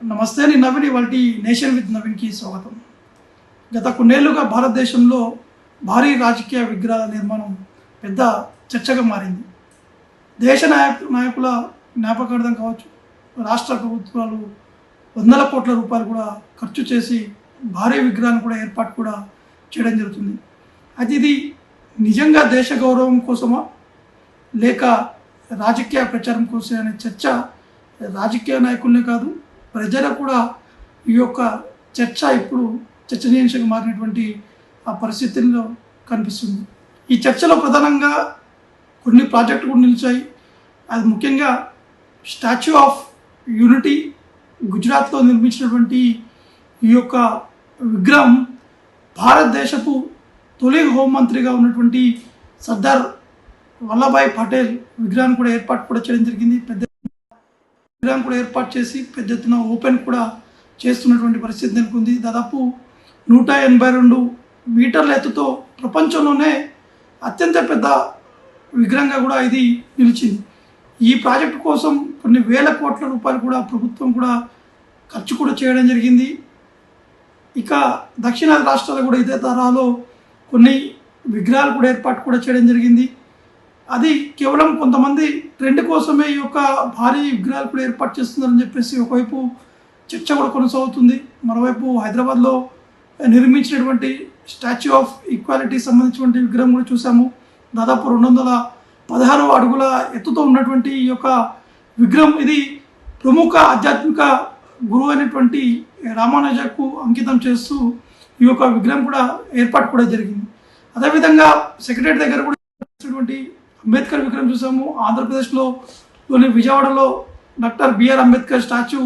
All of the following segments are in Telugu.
నమస్తే, నేను నవీన్. ఇవాళ నేషన్ విత్ నవీన్కి స్వాగతం. గత కొన్నేళ్లుగా భారతదేశంలో భారీ రాజకీయ విగ్రహాల నిర్మాణం పెద్ద చర్చగా మారింది. దేశ నాయకుల జ్ఞాపకార్థం కావచ్చు, రాష్ట్ర ప్రభుత్వాలు వందల కోట్ల రూపాయలు కూడా ఖర్చు చేసి భారీ విగ్రహాన్ని కూడా ఏర్పాటు కూడా చేయడం జరుగుతుంది. అయితే ఇది నిజంగా దేశ గౌరవం కోసమా లేక రాజకీయ ప్రచారం కోసం అనే చర్చ రాజకీయ నాయకులనే కాదు, ప్రజలకు కూడా ఈ యొక్క చర్చ ఇప్పుడు చర్చనీయాంశంగా మారినటువంటి ఆ పరిస్థితుల్లో కనిపిస్తుంది. ఈ చర్చలో ప్రధానంగా కొన్ని ప్రాజెక్టులు కూడా నిలిచాయి. అది ముఖ్యంగా స్టాచ్యూ ఆఫ్ యూనిటీ గుజరాత్లో నిర్మించినటువంటి ఈ యొక్క విగ్రహం భారతదేశపు తొలి హోంమంత్రిగా ఉన్నటువంటి సర్దార్ వల్లభాయ్ పటేల్ విగ్రహాన్ని కూడా ఏర్పాటు కూడా చేయడం జరిగింది. పెద్ద విగ్రహం కూడా ఏర్పాటు చేసి పెద్ద ఎత్తున ఓపెన్ కూడా చేస్తున్నటువంటి పరిస్థితి నెలకొంది. దాదాపు 182 మీటర్ల ఎత్తుతో ప్రపంచంలోనే అత్యంత పెద్ద విగ్రహంగా కూడా ఇది నిలిచింది. ఈ ప్రాజెక్టు కోసం కొన్ని వేల కోట్ల రూపాయలు కూడా ప్రభుత్వం కూడా ఖర్చు కూడా చేయడం జరిగింది. ఇక దక్షిణాది రాష్ట్రాలు కూడా ఇదే తరహాలో కొన్ని విగ్రహాలు కూడా ఏర్పాటు కూడా చేయడం జరిగింది. అది కేవలం కొంతమంది ట్రెండ్ కోసమే ఈ యొక్క భారీ విగ్రహాలు కూడా ఏర్పాటు చేస్తున్నారని చెప్పేసి ఒకవైపు చర్చ కూడా కొనసాగుతుంది. మరోవైపు హైదరాబాద్లో నిర్మించినటువంటి స్టాచ్యూ ఆఫ్ ఈక్వాలిటీ సంబంధించినటువంటి విగ్రహం కూడా చూసాము. దాదాపు 216 అడుగుల ఎత్తుతో ఉన్నటువంటి ఈ యొక్క విగ్రహం ఇది ప్రముఖ ఆధ్యాత్మిక గురువు అయినటువంటి రామానుజకు అంకితం చేస్తూ ఈ యొక్క విగ్రహం కూడా ఏర్పాటు కూడా జరిగింది. అదేవిధంగా సెక్రటరీ దగ్గర కూడా అంబేద్కర్ విగ్రహం చూసాము. ఆంధ్రప్రదేశ్లోని విజయవాడలో doctor BR Ambedkar statue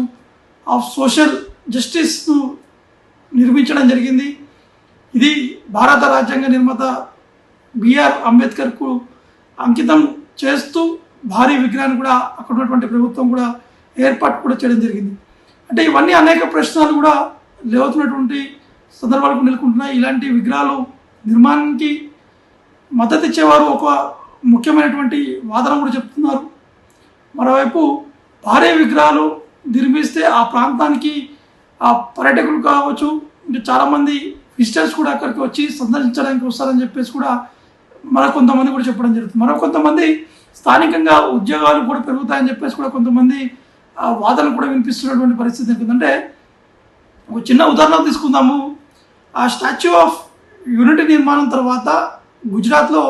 of social జస్టిస్ను నిర్మించడం జరిగింది. ఇది భారత రాజ్యాంగ నిర్మాత బిఆర్ అంబేద్కర్కు అంకితం చేస్తూ భారీ విగ్రహాన్ని కూడా అక్కడ ఉన్నటువంటి ప్రభుత్వం కూడా ఏర్పాటు కూడా చేయడం జరిగింది. అంటే ఇవన్నీ అనేక ప్రశ్నలు కూడా లేవుతున్నటువంటి సందర్భాలకు నెలకొంటున్నాయి. ఇలాంటి విగ్రహాలు నిర్మాణానికి మద్దతు ఇచ్చేవారు ఒక ముఖ్యమైనటువంటి వాదన కూడా చెప్తున్నారు. మరోవైపు భారీ విగ్రహాలు నిర్మిస్తే ఆ ప్రాంతానికి ఆ పర్యాటకులు కావచ్చు, ఇంకా చాలామంది విజిటర్స్ కూడా అక్కడికి వచ్చి సందర్శించడానికి వస్తారని చెప్పేసి కూడా కొంతమంది కూడా చెప్పడం జరుగుతుంది. కొంతమంది స్థానికంగా ఉద్యోగాలు కూడా పెరుగుతాయని చెప్పేసి కూడా కొంతమంది వాదనలు కూడా వినిపిస్తున్నటువంటి పరిస్థితి ఎందుకంటే ఒక చిన్న ఉదాహరణ తీసుకుందాము. ఆ స్టాచ్యూ ఆఫ్ యూనిటీ నిర్మాణం తర్వాత గుజరాత్లో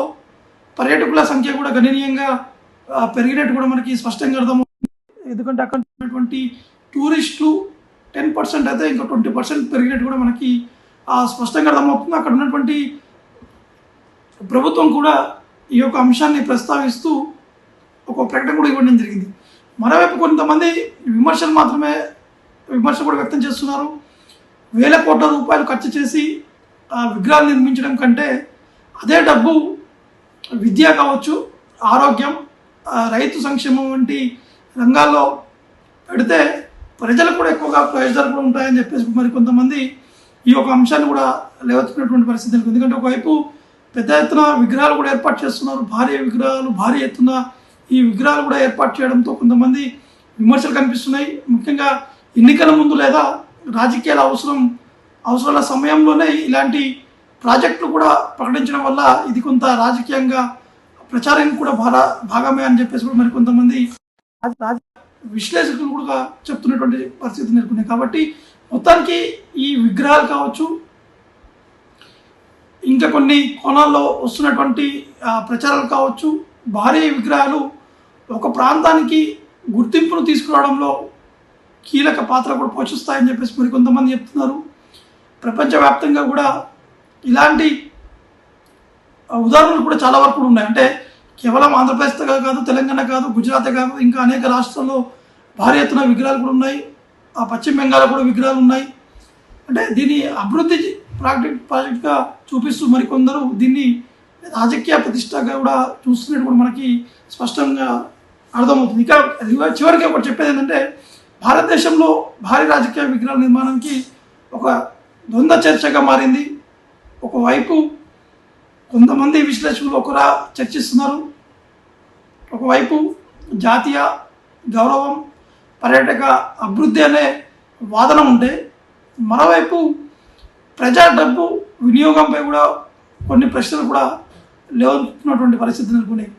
పర్యాటకుల సంఖ్య కూడా గణనీయంగా పెరిగినట్టు కూడా మనకి స్పష్టంగా అర్థమవుతుంది. ఎందుకంటే అక్కడ ఉన్నటువంటి టూరిస్టులు 10% అయితే ఇంకా 20% పెరిగినట్టు కూడా మనకి స్పష్టంగా అర్థమవుతుంది. అక్కడ ఉన్నటువంటి ప్రభుత్వం కూడా ఈ యొక్క అంశాన్ని ప్రస్తావిస్తూ ఒక ప్రకటన కూడా ఇవ్వడం జరిగింది. మరోవైపు కొంతమంది విమర్శ కూడా వ్యక్తం చేస్తున్నారు. వేల కోట్ల రూపాయలు ఖర్చు చేసి విగ్రహాలు నిర్మించడం కంటే అదే డబ్బు విద్య కావచ్చు, ఆరోగ్యం, రైతు సంక్షేమం వంటి రంగాల్లో పెడితే ప్రజలకు కూడా ఎక్కువగా ప్రయోజనాలు కూడా ఉంటాయని చెప్పేసి మరి కొంతమంది ఈ యొక్క అంశాన్ని కూడా లేవెత్తుకున్నటువంటి పరిస్థితి. ఎందుకంటే ఒకవైపు పెద్ద ఎత్తున విగ్రహాలు కూడా ఏర్పాటు చేస్తున్నారు. భారీ ఎత్తున ఈ విగ్రహాలు కూడా ఏర్పాటు చేయడంతో కొంతమంది విమర్శలు కనిపిస్తున్నాయి. ముఖ్యంగా ఎన్నికల ముందు లేదా రాజకీయాల అవసరాల సమయంలోనే ఇలాంటి ప్రాజెక్టులు కూడా ప్రకటించడం వల్ల ఇది కొంత రాజకీయంగా ప్రచారానికి కూడా భాగమే అని చెప్పేసి కూడా మరి కొంతమంది విశ్లేషకులు కూడా చెప్తున్నటువంటి పరిస్థితి నెలకొన్నాయి. కాబట్టి మొత్తానికి ఈ విగ్రహాలు కావచ్చు, ఇంకా కొన్ని కోణాల్లో వస్తున్నటువంటి ప్రచారాలు కావచ్చు, భారీ విగ్రహాలు ఒక ప్రాంతానికి గుర్తింపును తీసుకురావడంలో కీలక పాత్ర కూడా పోషిస్తాయని చెప్పేసి మరి కొంతమంది చెప్తున్నారు. ప్రపంచవ్యాప్తంగా కూడా ఇలాంటి ఉదాహరణలు కూడా చాలా వరకు ఉన్నాయి. అంటే కేవలం ఆంధ్రప్రదేశ్ కాదు, తెలంగాణ కాదు, గుజరాత్ కాదు, ఇంకా అనేక రాష్ట్రాల్లో భారీ ఎత్తున విగ్రహాలు కూడా ఉన్నాయి. పశ్చిమ బెంగాల్లో కూడా విగ్రహాలు ఉన్నాయి. అంటే దీన్ని అభివృద్ధి ప్రాజెక్ట్గా చూపిస్తూ మరికొందరు దీన్ని రాజకీయ ప్రతిష్టగా కూడా చూస్తున్నట్టు కూడా మనకి స్పష్టంగా అర్థమవుతుంది. ఇక చివరికి ఒకటి చెప్పేది ఏంటంటే భారతదేశంలో భారీ రాజకీయ విగ్రహాల నిర్మాణానికి ఒక ద్వంద్వ చర్చగా మారింది. ఒకవైపు కొంతమంది విశ్లేషకులు ఒకరా చర్చిస్తున్నారు, ఒకవైపు జాతీయ గౌరవం, పర్యాటక అభివృద్ధి అనే వాదన ఉంటే, మరోవైపు ప్రజా డబ్బు వినియోగంపై కూడా కొన్ని ప్రశ్నలు కూడా లేవనెత్తుతున్నటువంటి పరిస్థితి నెలకొన్నాయి.